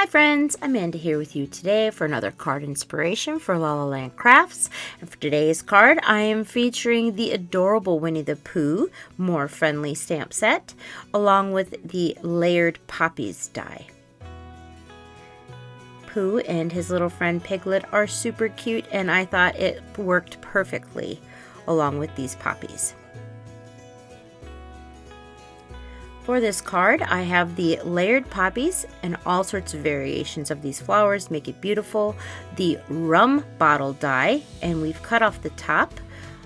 Hi friends, Amanda here with you today for another card inspiration for La La Land Crafts. And for today's card, I am featuring the adorable Winnie the Pooh More Friendly stamp set, along with the layered poppies die. Pooh and his little friend Piglet are super cute, and I thought it worked perfectly along with these poppies. For this card, I have the layered poppies and all sorts of variations of these flowers make it beautiful. The rum bottle die, and we've cut off the top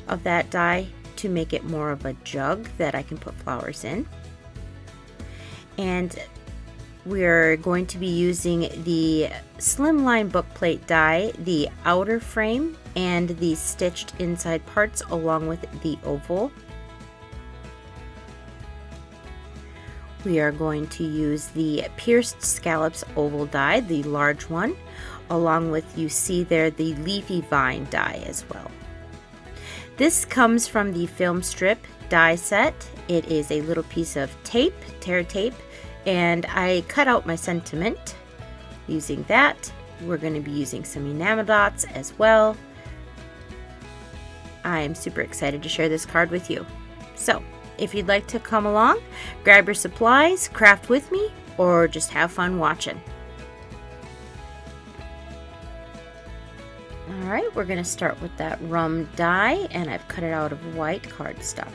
of that die to make it more of a jug that I can put flowers in. And we're going to be using the slimline bookplate die, the outer frame, and the stitched inside parts along with the oval. We are going to use the pierced scallops oval die, the large one, along with, you see there, the leafy vine die as well. This comes from the film strip die set. It is a little piece of tape, tear tape, and I cut out my sentiment using that. We're going to be using some enamel dots as well. I am super excited to share this card with you. So, if you'd like to come along, grab your supplies, craft with me, or just have fun watching. Alright, we're going to start with that rum die, and I've cut it out of white cardstock.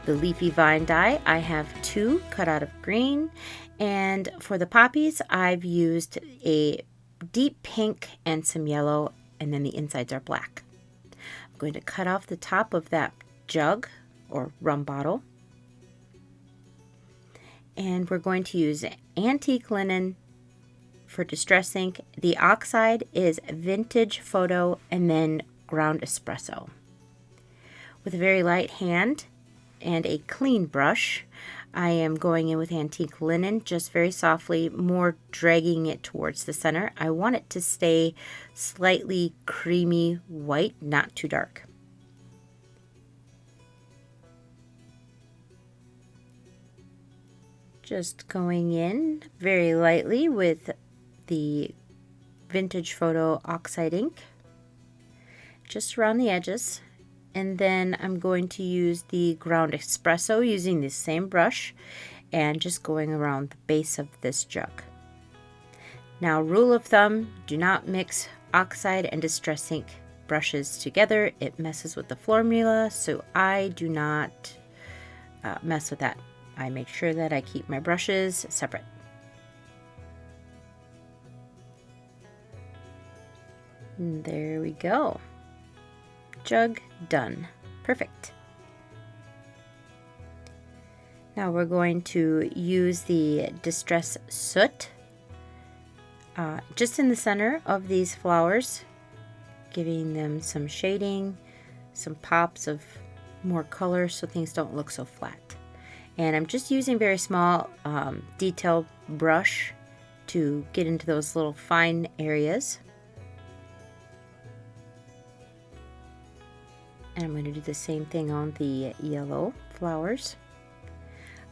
The leafy vine die, I have 2 cut out of green, and for the poppies, I've used a deep pink and some yellow, and then the insides are black. I'm going to cut off the top of that jug or rum bottle, and we're going to use antique linen for distress ink. The oxide is vintage photo and then ground espresso. With a very light hand and a clean brush, I am going in with antique linen, just very softly, more dragging it towards the center. I want it to stay slightly creamy white, not too dark. Just going in very lightly with the vintage photo oxide ink, just around the edges. And then I'm going to use the ground espresso using the same brush and just going around the base of this jug. Now, rule of thumb, do not mix oxide and distress ink brushes together. It messes with the formula, so I do not mess with that. I make sure that I keep my brushes separate. And there we go. Jug done. Perfect. Now we're going to use the distress soot just in the center of these flowers, giving them some shading, some pops of more color so things don't look so flat. And I'm just using very small detail brush to get into those little fine areas. And I'm going to do the same thing on the yellow flowers.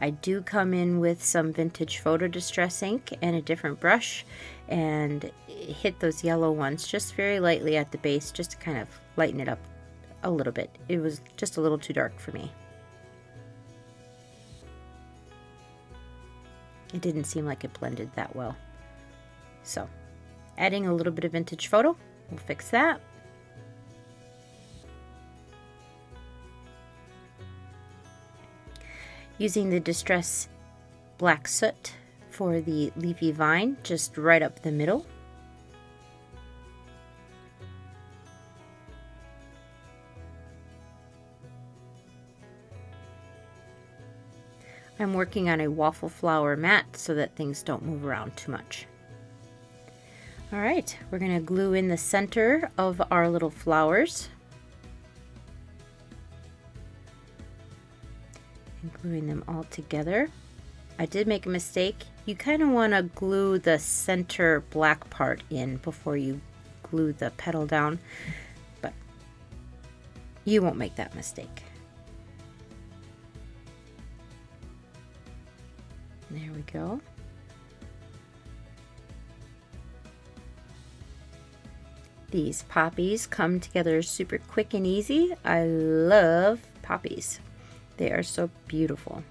I do come in with some vintage photo distress ink and a different brush and hit those yellow ones just very lightly at the base, just to kind of lighten it up a little bit. It was just a little too dark for me. It didn't seem like it blended that well. So, adding a little bit of vintage photo will fix that. Using the distress black soot for the leafy vine, just right up the middle. I'm working on a waffle flower mat so that things don't move around too much. Alright, we're going to glue in the center of our little flowers. And gluing them all together. I did make a mistake. You kind of want to glue the center black part in before you glue the petal down, but you won't make that mistake. There we go. These poppies come together super quick and easy. I love poppies. They are so beautiful.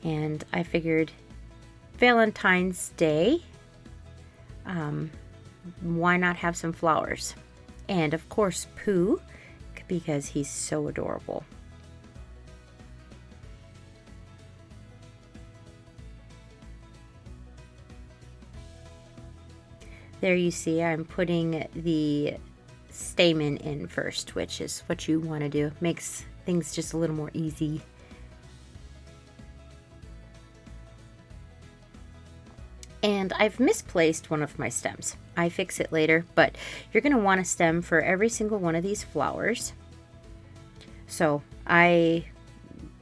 And I figured Valentine's Day, why not have some flowers? And of course Pooh, because he's so adorable. There you see I'm putting the stamen in first, which is what you want to do. Makes things just a little more easy. And I've misplaced one of my stems. I fix it later, but you're going to want a stem for every single one of these flowers. So I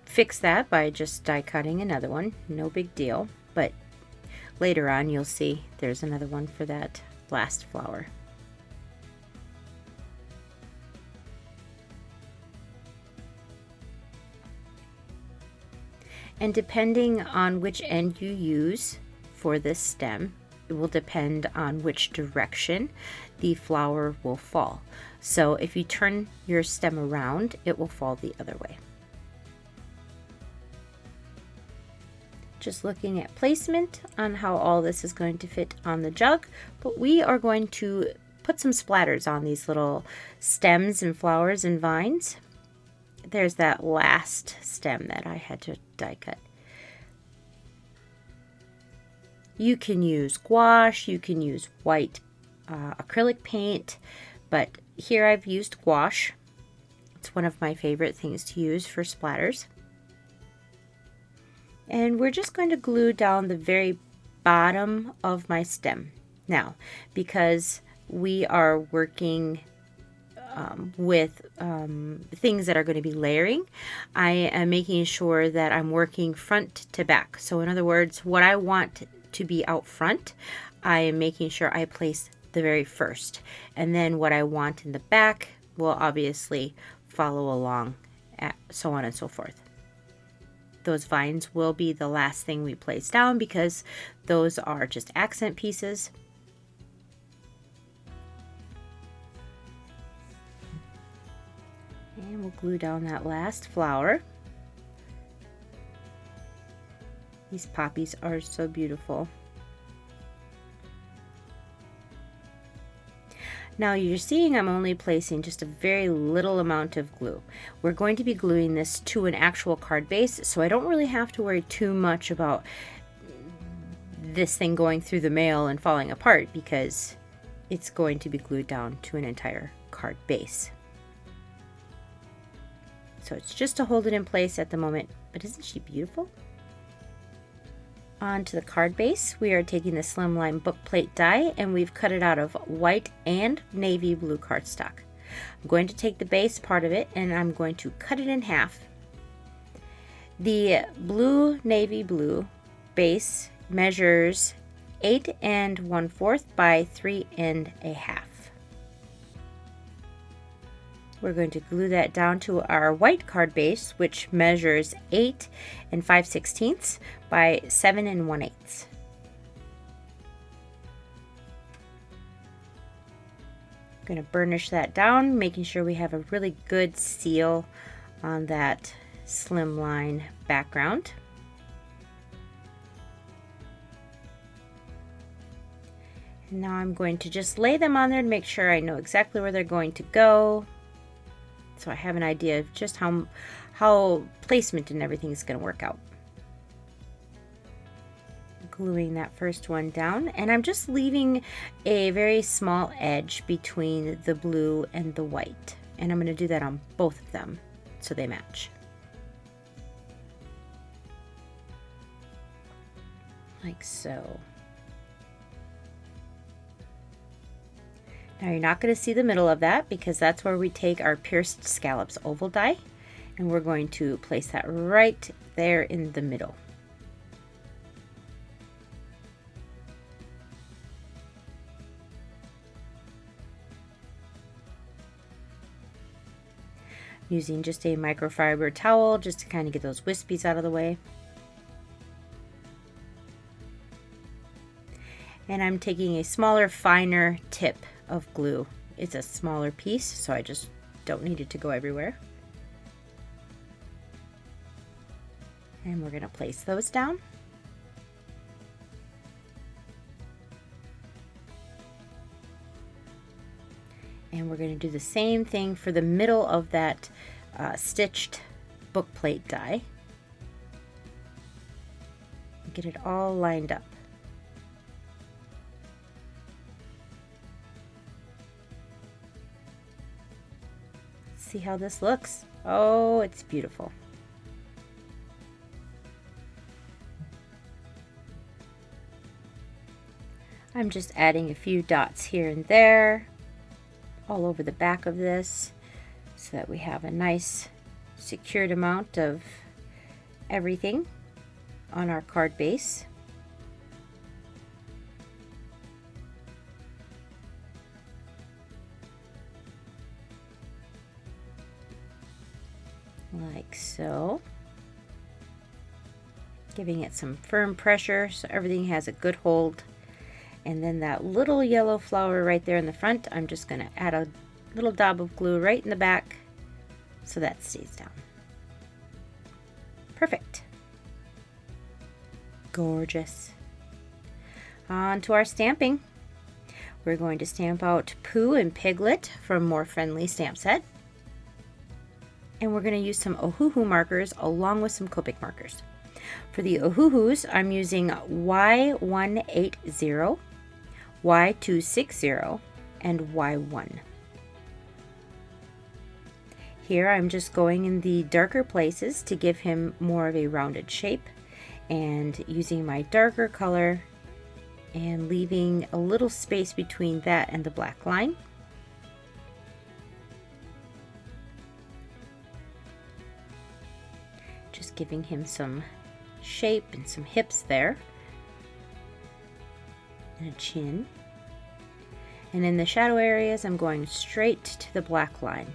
fix that by just die cutting another one. No big deal, but later on you'll see there's another one for that last flower. And depending on which end you use for this stem, it will depend on which direction the flower will fall. So if you turn your stem around, it will fall the other way. Just looking at placement on how all this is going to fit on the jug, but we are going to put some splatters on these little stems and flowers and vines. There's that last stem that I had to die cut. You can use gouache, you can use white acrylic paint, but here I've used gouache. It's one of my favorite things to use for splatters. And we're just going to glue down the very bottom of my stem. Now, because we are working with things that are going to be layering, I am making sure that I'm working front to back. So in other words, what I want to be out front, I am making sure I place the very first. And then what I want in the back will obviously follow along, so on and so forth. Those vines will be the last thing we place down because those are just accent pieces. And we'll glue down that last flower. These poppies are so beautiful. Now you're seeing I'm only placing just a very little amount of glue. We're going to be gluing this to an actual card base, so I don't really have to worry too much about this thing going through the mail and falling apart because it's going to be glued down to an entire card base. So it's just to hold it in place at the moment, but isn't she beautiful? Onto the card base, we are taking the slimline book plate die and we've cut it out of white and navy blue cardstock. I'm going to take the base part of it and I'm going to cut it in half. The blue navy blue base measures 8 1/4 by 3 1/2. We're going to glue that down to our white card base, which measures 8 5/16 by 7 1/8. I'm going to burnish that down, making sure we have a really good seal on that slimline background. And now I'm going to just lay them on there to make sure I know exactly where they're going to go. So I have an idea of just how placement and everything is going to work out. Gluing that first one down, and I'm just leaving a very small edge between the blue and the white, and I'm going to do that on both of them so they match. Like so. Now you're not going to see the middle of that because that's where we take our pierced scallops oval die, and we're going to place that right there in the middle. Using just a microfiber towel just to kind of get those wispies out of the way. And I'm taking a smaller, finer tip of glue. It's a smaller piece, so I just don't need it to go everywhere. And we're going to place those down. And we're going to do the same thing for the middle of that stitched book plate die. Get it all lined up. See how this looks? Oh, it's beautiful. I'm just adding a few dots here and there all over the back of this so that we have a nice secured amount of everything on our card base. Like so. Giving it some firm pressure so everything has a good hold. And then that little yellow flower right there in the front, I'm just going to add a little dab of glue right in the back so that stays down. Perfect. Gorgeous. On to our stamping. We're going to stamp out Pooh and Piglet from More Friendly stamp set. And we're going to use some Ohuhu markers along with some Copic markers. For the Ohuhus, I'm using Y180, Y260, and Y1. Here I'm just going in the darker places to give him more of a rounded shape and using my darker color and leaving a little space between that and the black line. Just giving him some shape and some hips there and a chin. And in the shadow areas, I'm going straight to the black line.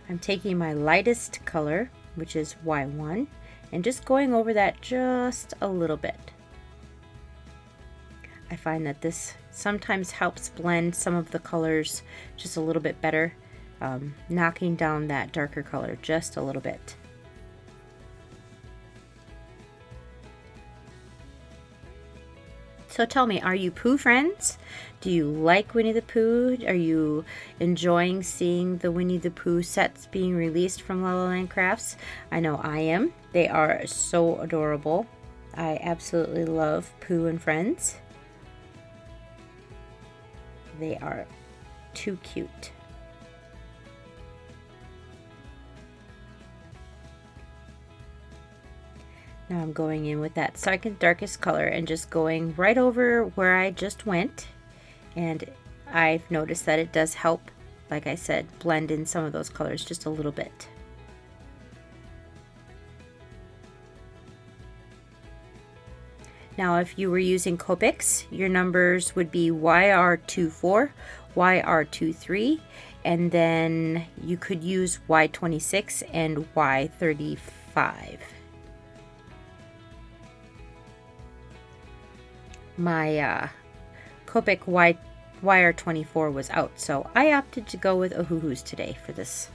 I'm taking my lightest color, which is Y1, and just going over that just a little bit. I find that this sometimes helps blend some of the colors just a little bit better, knocking down that darker color just a little bit. So tell me, are you Pooh friends? Do you like Winnie the Pooh? Are you enjoying seeing the Winnie the Pooh sets being released from La La Land Crafts? I know I am. They are so adorable. I absolutely love Pooh and Friends. They are too cute. Now I'm going in with that second darkest color and just going right over where I just went. And I've noticed that it does help, like I said, blend in some of those colors just a little bit. Now if you were using Copics, your numbers would be YR24, YR23, and then you could use Y26 and Y35. My Copic YR24 was out, so I opted to go with Ohuhus today for this,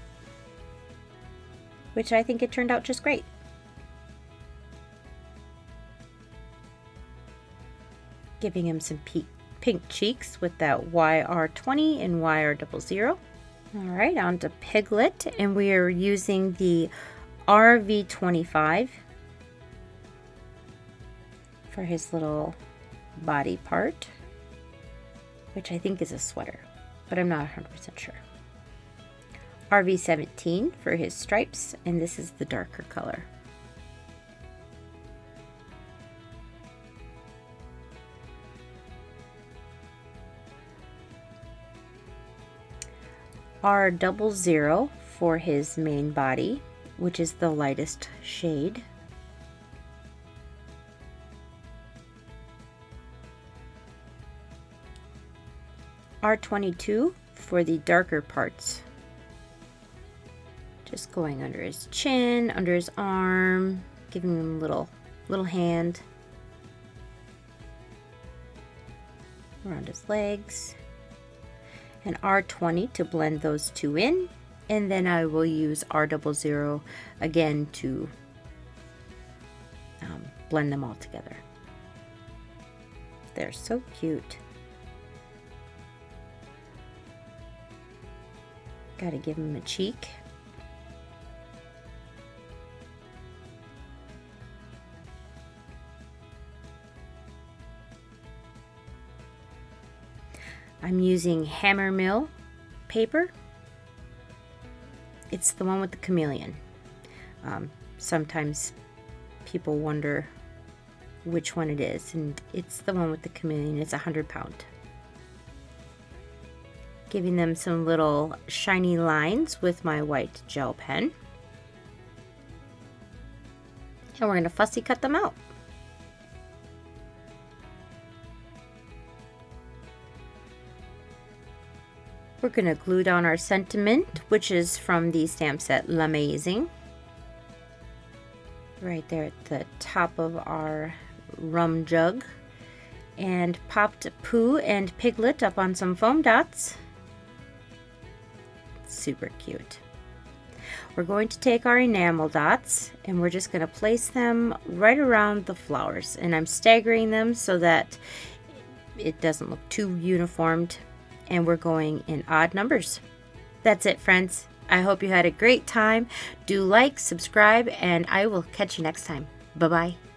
which I think it turned out just great. Giving him some pink cheeks with that YR20 and YR00. Alright, on to Piglet, and we are using the RV25 for his little body part, which I think is a sweater, but I'm not 100% sure. RV17 for his stripes, and this is the darker color. R00 for his main body, which is the lightest shade. R22 for the darker parts. Just going under his chin, under his arm, giving him a little hand. around his legs, and R20 to blend those two in, and then I will use R00 again to blend them all together. They're so cute. Gotta give him a cheek. I'm using hammer mill paper. It's the one with the chameleon. Sometimes people wonder which one it is, and it's the one with the chameleon. It's 100 pound. Giving them some little shiny lines with my white gel pen. And we're going to fussy cut them out. We're going to glue down our sentiment, which is from the stamp set L'Amazing. Right there at the top of our rum jug. And popped Pooh and Piglet up on some foam dots. Super cute. We're going to take our enamel dots and we're just going to place them right around the flowers. And I'm staggering them so that it doesn't look too uniformed. And we're going in odd numbers. That's it, friends. I hope you had a great time. Do like, subscribe, and I will catch you next time. Bye-bye.